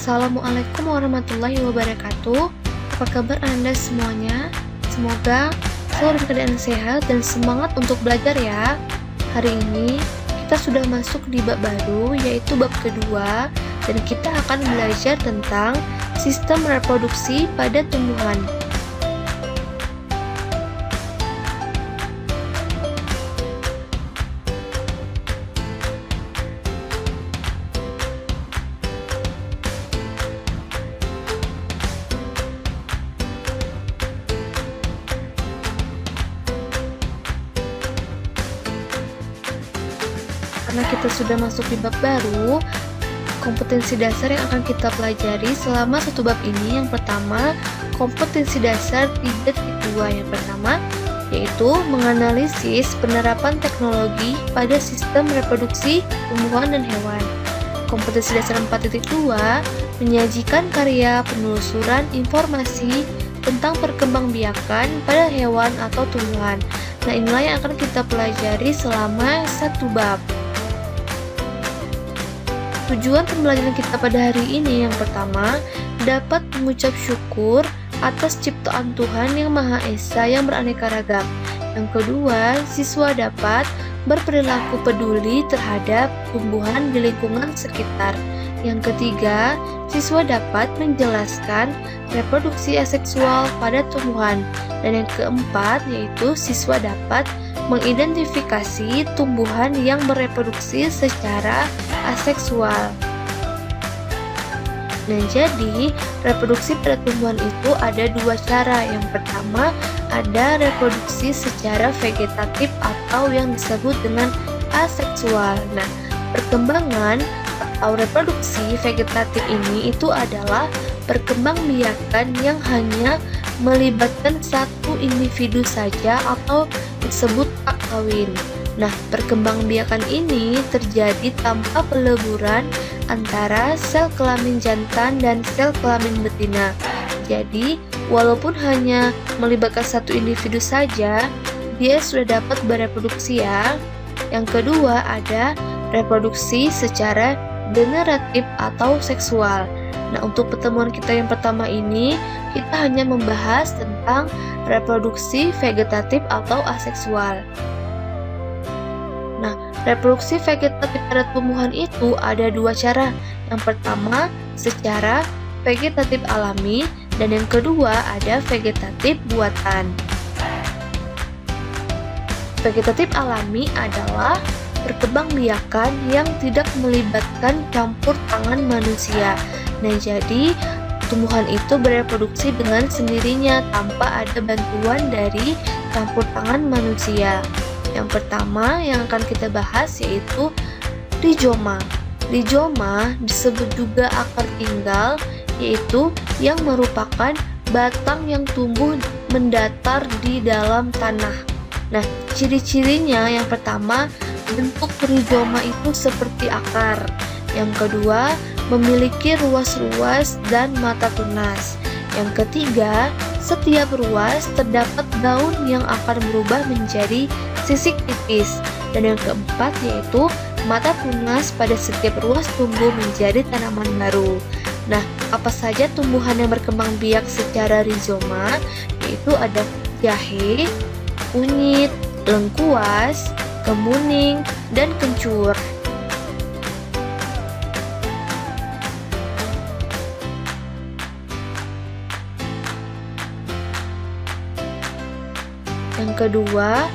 Assalamualaikum warahmatullahi wabarakatuh. Apa kabar Anda semuanya? Semoga selalu dalam keadaan sehat dan semangat untuk belajar ya. Hari ini kita sudah masuk di bab baru, yaitu bab kedua, dan kita akan belajar tentang sistem reproduksi pada tumbuhan. Karena kita sudah masuk di bab baru, kompetensi dasar yang akan kita pelajari selama satu bab ini, yang pertama, kompetensi dasar 3.2. Yang pertama, yaitu menganalisis penerapan teknologi pada sistem reproduksi tumbuhan dan hewan. Kompetensi dasar 4.2, menyajikan karya penelusuran informasi tentang perkembangbiakan pada hewan atau tumbuhan. Nah, inilah yang akan kita pelajari selama satu bab. Tujuan pembelajaran kita pada hari ini, yang pertama, dapat mengucap syukur atas ciptaan Tuhan yang Maha Esa yang beraneka ragam. Yang kedua, siswa dapat berperilaku peduli terhadap tumbuhan di lingkungan sekitar. Yang ketiga, siswa dapat menjelaskan reproduksi aseksual pada tumbuhan. Dan yang keempat, yaitu siswa dapat mengidentifikasi tumbuhan yang bereproduksi secara aseksual. Nah, jadi reproduksi pada tumbuhan itu ada dua cara. Yang pertama, ada reproduksi secara vegetatif atau yang disebut dengan aseksual. Nah, perkembangan atau reproduksi vegetatif ini itu adalah perkembangbiakan yang hanya melibatkan satu individu saja atau disebut ak kawin. Nah, perkembangbiakan ini terjadi tanpa peleburan antara sel kelamin jantan dan sel kelamin betina. Jadi, walaupun hanya melibatkan satu individu saja, dia sudah dapat bereproduksi ya. Yang kedua, ada reproduksi secara generatif atau seksual. Nah, untuk pertemuan kita yang pertama ini, kita hanya membahas tentang reproduksi vegetatif atau aseksual. Nah, reproduksi vegetatif pada tumbuhan itu ada dua cara. Yang pertama, secara vegetatif alami, dan yang kedua ada vegetatif buatan. Vegetatif alami adalah perkembangbiakan yang tidak melibatkan campur tangan manusia. Nah, jadi tumbuhan itu bereproduksi dengan sendirinya tanpa ada bantuan dari campur tangan manusia. Yang pertama yang akan kita bahas yaitu rizoma. Rizoma disebut juga akar tinggal, yaitu yang merupakan batang yang tumbuh mendatar di dalam tanah. Nah, ciri-cirinya yang pertama, bentuk rizoma itu seperti akar. Yang kedua, memiliki ruas-ruas dan mata tunas. Yang ketiga, setiap ruas terdapat daun yang akan berubah menjadi sisik tipis. Dan yang keempat yaitu mata tunas pada setiap ruas tumbuh menjadi tanaman baru. Nah, apa saja tumbuhan yang berkembang biak secara rizoma? Yaitu ada jahe, kunyit, lengkuas, kemuning, dan kencur. Yang kedua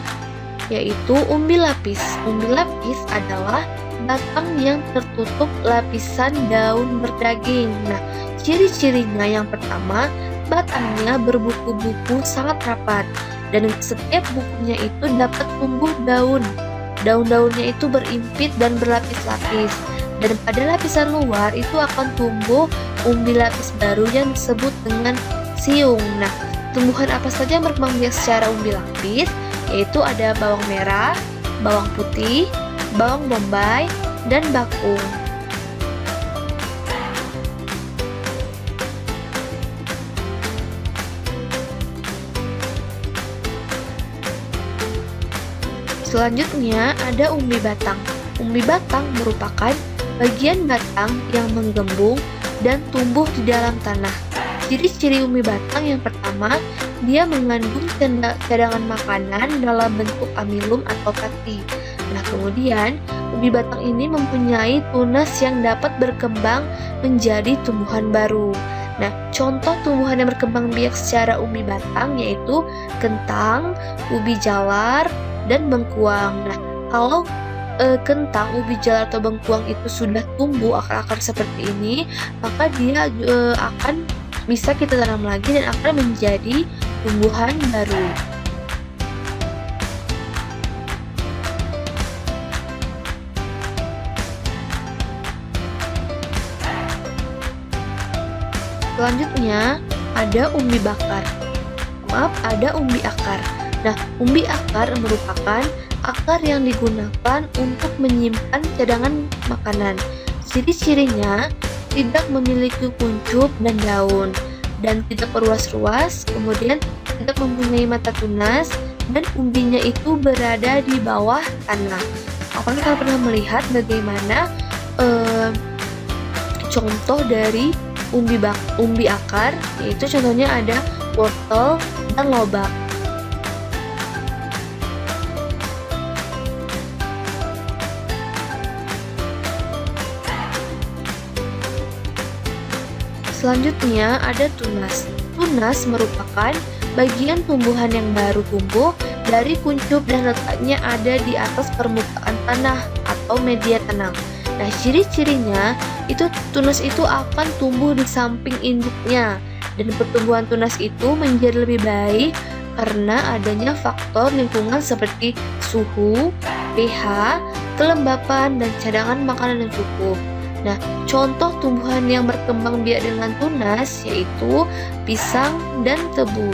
yaitu umbi lapis. Umbi lapis adalah batang yang tertutup lapisan daun berdaging. Nah, ciri-cirinya yang pertama, batangnya berbuku-buku sangat rapat, dan setiap bukunya itu dapat tumbuh daun. Daun-daunnya itu berimpit dan berlapis-lapis, dan pada lapisan luar itu akan tumbuh umbi lapis baru yang disebut dengan siung. Nah, tumbuhan apa saja yang berkembang biak secara umbi lapis? Yaitu ada bawang merah, bawang putih, bawang bombay, dan bakung. Selanjutnya ada umbi batang. Umbi batang merupakan bagian batang yang menggembung dan tumbuh di dalam tanah. Ciri-ciri umbi batang yang pertama, dia mengandung cadangan makanan dalam bentuk amilum atau pati. Nah, kemudian umbi batang ini mempunyai tunas yang dapat berkembang menjadi tumbuhan baru. Nah, contoh tumbuhan yang berkembang biak secara umbi batang yaitu kentang, ubi jalar, dan bengkuang. Nah, kalau kentang, ubi jalar atau bengkuang itu sudah tumbuh akar-akar seperti ini, maka dia akan bisa kita tanam lagi dan akan menjadi tumbuhan baru. Selanjutnya ada umbi bakar. Ada umbi akar. Nah, umbi akar merupakan akar yang digunakan untuk menyimpan cadangan makanan. Ciri-cirinya tidak memiliki kuncup dan daun, dan tidak berluas-luas, kemudian tidak mempunyai mata tunas, dan umbinya itu berada di bawah tanah. Apakah kalian pernah melihat bagaimana contoh dari umbi akar? Yaitu contohnya ada wortel dan lobak. Selanjutnya ada tunas. Tunas merupakan bagian tumbuhan yang baru tumbuh dari kuncup dan letaknya ada di atas permukaan tanah atau media tanam. Nah, ciri-cirinya itu tunas itu akan tumbuh di samping induknya, dan pertumbuhan tunas itu menjadi lebih baik karena adanya faktor lingkungan seperti suhu, pH, kelembapan, dan cadangan makanan yang cukup. Nah, contoh tumbuhan yang berkembang biak dengan tunas yaitu pisang dan tebu.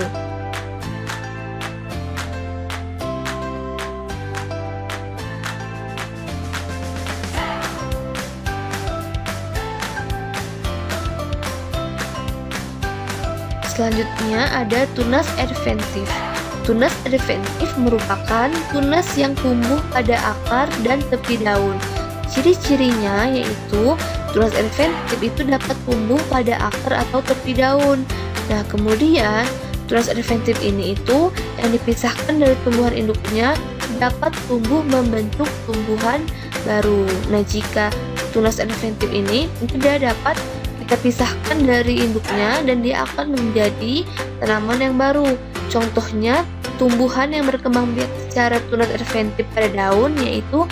Selanjutnya ada tunas adventif. Tunas adventif merupakan tunas yang tumbuh pada akar dan tepi daun. Ciri-cirinya yaitu tunas adventif itu dapat tumbuh pada akar atau tepi daun. Nah, kemudian tunas adventif ini itu yang dipisahkan dari tumbuhan induknya dapat tumbuh membentuk tumbuhan baru. Nah, jika tunas adventif ini itu dia dapat kita pisahkan dari induknya dan dia akan menjadi tanaman yang baru. Contohnya tumbuhan yang berkembang biak secara tunas adventif pada daun yaitu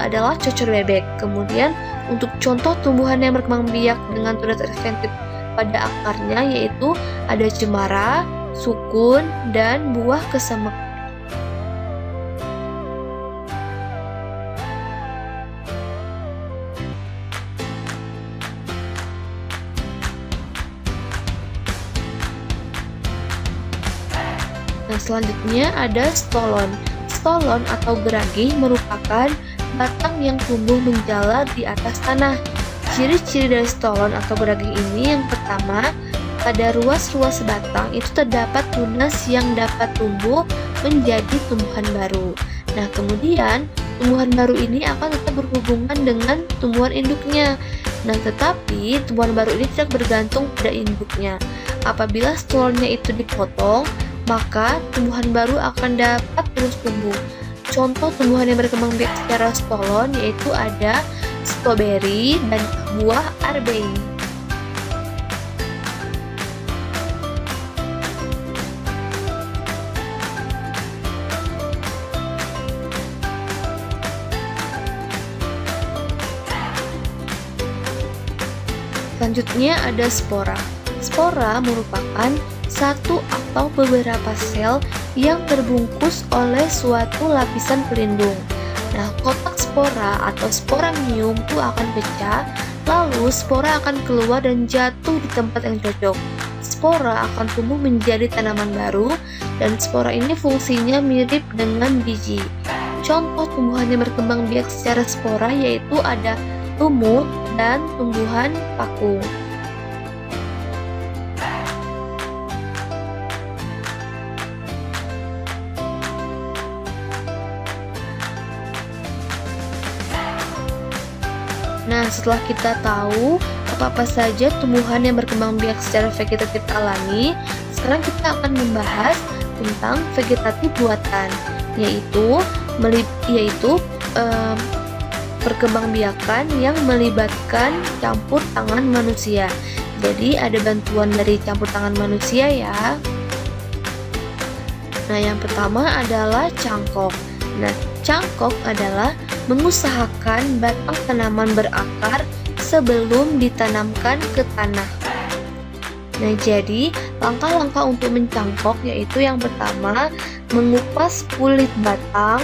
adalah cocor bebek. Kemudian untuk contoh tumbuhan yang berkembang biak dengan tunas adventif pada akarnya yaitu ada cemara, sukun, dan buah kesemek. Nah, selanjutnya ada stolon. Stolon atau geragih merupakan batang yang tumbuh menjalar di atas tanah. Ciri-ciri dari stolon atau geragih ini yang pertama, pada ruas-ruas batang itu terdapat tunas yang dapat tumbuh menjadi tumbuhan baru. Nah, kemudian tumbuhan baru ini akan tetap berhubungan dengan tumbuhan induknya. Nah, tetapi tumbuhan baru ini tidak bergantung pada induknya. Apabila stolonnya itu dipotong, maka tumbuhan baru akan dapat terus tumbuh. Contoh tumbuhan yang berkembang biak secara stolon yaitu ada stroberi dan buah arbei. Selanjutnya ada spora. Spora merupakan satu atau beberapa sel yang terbungkus oleh suatu lapisan pelindung. Nah, kotak spora atau sporamium itu akan pecah, lalu spora akan keluar dan jatuh di tempat yang cocok. Spora akan tumbuh menjadi tanaman baru, dan spora ini fungsinya mirip dengan biji. Contoh tumbuhan yang berkembang biak secara spora yaitu ada lumut dan tumbuhan paku. Nah, setelah kita tahu apa-apa saja tumbuhan yang berkembang biak secara vegetatif alami. Sekarang kita akan membahas tentang vegetatif buatan, yaitu perkembangbiakan yang melibatkan campur tangan manusia. Jadi ada bantuan dari campur tangan manusia ya. Nah, yang pertama adalah cangkok. Nah, cangkok adalah mengusahakan batang tanaman berakar sebelum ditanamkan ke tanah. Nah, jadi langkah-langkah untuk mencangkok yaitu yang pertama, mengupas kulit batang,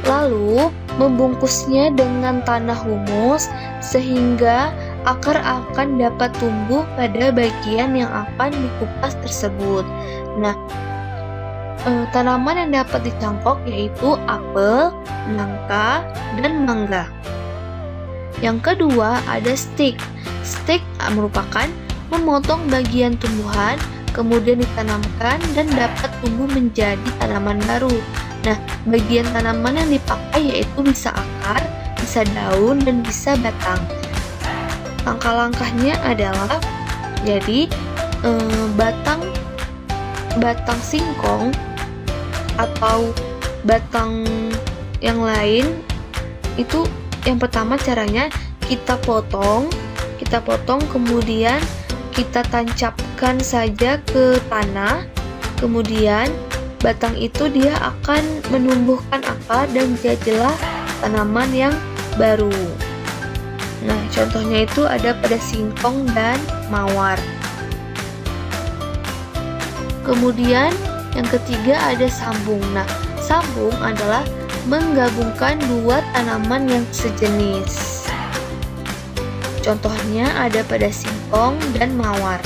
lalu membungkusnya dengan tanah humus sehingga akar akan dapat tumbuh pada bagian yang akan dikupas tersebut. Nah, tanaman yang dapat dicangkok yaitu apel, nangka, dan mangga. Yang kedua ada stik. Stik merupakan memotong bagian tumbuhan, kemudian ditanamkan dan dapat tumbuh menjadi tanaman baru. Nah, bagian tanaman yang dipakai yaitu bisa akar, bisa daun, dan bisa batang. Langkah-langkahnya adalah jadi batang singkong atau batang yang lain itu yang pertama caranya kita potong kemudian kita tancapkan saja ke tanah, kemudian batang itu dia akan menumbuhkan akar dan jadilah tanaman yang baru. Nah, contohnya itu ada pada singkong dan mawar. Kemudian yang ketiga ada sambung. Nah, sambung adalah menggabungkan dua tanaman yang sejenis. Contohnya ada pada singkong dan mawar.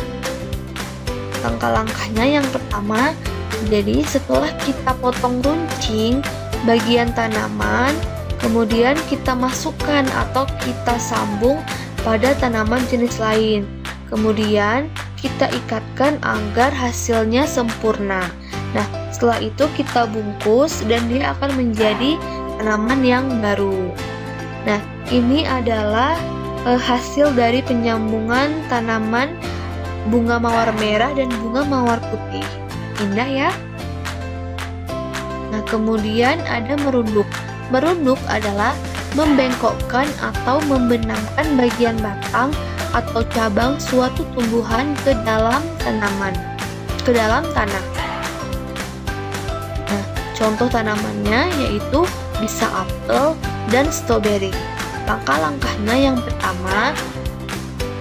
Langkah-langkahnya yang pertama, jadi setelah kita potong runcing bagian tanaman, kemudian kita masukkan atau kita sambung pada tanaman jenis lain. Kemudian kita ikatkan agar hasilnya sempurna. Nah, setelah itu kita bungkus dan dia akan menjadi tanaman yang baru. Nah, ini adalah hasil dari penyambungan tanaman bunga mawar merah dan bunga mawar putih. Indah ya? Nah, kemudian ada merunduk. Merunduk adalah membengkokkan atau membenamkan bagian batang atau cabang suatu tumbuhan ke dalam tanah. Nah, contoh tanamannya yaitu bisa apel dan stroberi. Langkah-langkahnya yang pertama,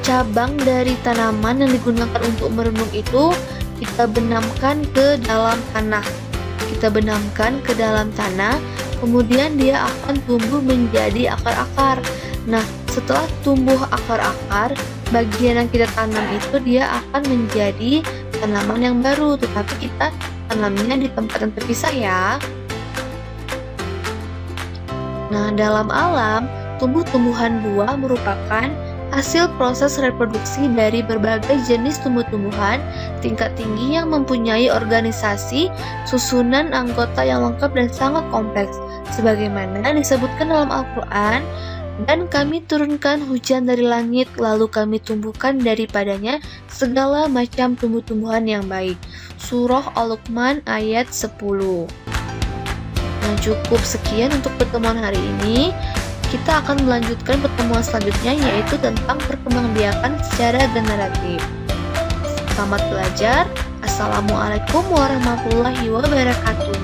cabang dari tanaman yang digunakan untuk merunduk itu kita benamkan ke dalam tanah. Kemudian dia akan tumbuh menjadi akar-akar. Nah, setelah tumbuh akar-akar, bagian yang kita tanam itu dia akan menjadi tanaman yang baru, tetapi kita tanamnya di tempat yang terpisah ya. Nah, dalam alam, tumbuh-tumbuhan buah merupakan hasil proses reproduksi dari berbagai jenis tumbuh-tumbuhan tingkat tinggi yang mempunyai organisasi, susunan anggota yang lengkap dan sangat kompleks, sebagaimana disebutkan dalam Al-Quran, dan kami turunkan hujan dari langit, lalu kami tumbuhkan daripadanya segala macam tumbuh-tumbuhan yang baik. Surah Al-Luqman ayat 10. Nah, cukup sekian untuk pertemuan hari ini. Kita akan melanjutkan pertemuan selanjutnya yaitu tentang perkembangbiakan secara generatif. Selamat belajar. Assalamualaikum warahmatullahi wabarakatuh.